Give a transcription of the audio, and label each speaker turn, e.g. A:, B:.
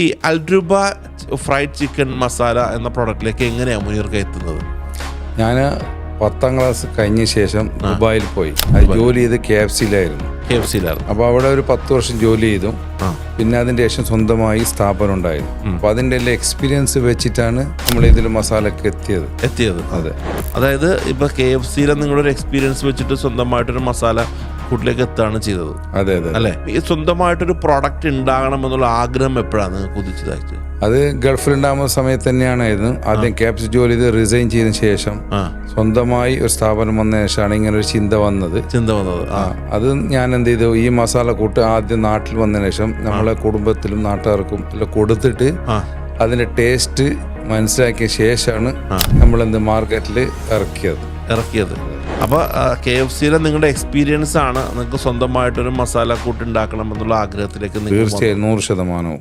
A: ഈ അൽരൂബ fried chicken masala എന്ന പ്രോഡക്റ്റിലേക്ക് എങ്ങനെയാണ് മുനീർക്ക് എത്തുന്നത്?
B: ഞാൻ 10ാം ക്ലാസ് കഴിഞ്ഞ ശേഷം ദുബായിൽ പോയി. അത് ജോലി ചെയ്ത് KFC-യിലായിരുന്നു. അപ്പോൾ അവിടെ ഒരു 10 വർഷം ജോലി ചെയ്തു. പിന്നെ അതിൻ്റെ ശേഷം സ്വന്തമായി സ്ഥാപനം ഉണ്ടായിരുന്നു. അപ്പോൾ അതിൻ്റെ എല്ലാം എക്സ്പീരിയൻസ് വെച്ചിട്ടാണ് നമ്മൾ ഇതിൽ മസാലക്ക് എത്തിയത്. അതെ,
A: അതായത് ഇപ്പോൾ KFC-യിലെ നിങ്ങളൊരു എക്സ്പീരിയൻസ് വെച്ചിട്ട് സ്വന്തമായിട്ടൊരു മസാല ഫുഡിലേക്ക് എത്തുകയാണ് ചെയ്തത്.
B: അതെ
A: അല്ലേ? ഈ സ്വന്തമായിട്ടൊരു പ്രൊഡക്റ്റ് ഉണ്ടാകണമെന്നുള്ള ആഗ്രഹം എപ്പോഴാണ് നിങ്ങൾക്ക് ഉദിച്ചതായിട്ട്?
B: അത് ഗൾഫിലുണ്ടാകുന്ന സമയത്ത് തന്നെയാണായിരുന്നു. ആദ്യം KFC ജോലി ചെയ്ത് റിസൈൻ ചെയ്തതിന് ശേഷം സ്വന്തമായി ഒരു സ്ഥാപനം വന്ന ശേഷമാണ് ഇങ്ങനെ ഒരു ചിന്ത വന്നത്. അത് ഞാൻ എന്ത് ചെയ്തു, ഈ മസാല കൂട്ട് ആദ്യം നാട്ടിൽ വന്നതിന് ശേഷം നമ്മളെ കുടുംബത്തിലും നാട്ടുകാർക്കും എല്ലാം കൊടുത്തിട്ട് അതിന്റെ ടേസ്റ്റ് മനസ്സിലാക്കിയ ശേഷമാണ് നമ്മളെന്ത് മാർക്കറ്റിൽ ഇറക്കിയത്.
A: അപ്പോൾ KFC-യിലെ നിങ്ങളുടെ എക്സ്പീരിയൻസ് ആണ് നിങ്ങൾക്ക് സ്വന്തമായിട്ടൊരു മസാല കൂട്ട് ഉണ്ടാക്കണം എന്നുള്ള ആഗ്രഹത്തിലേക്ക്?
B: തീർച്ചയായും 100%.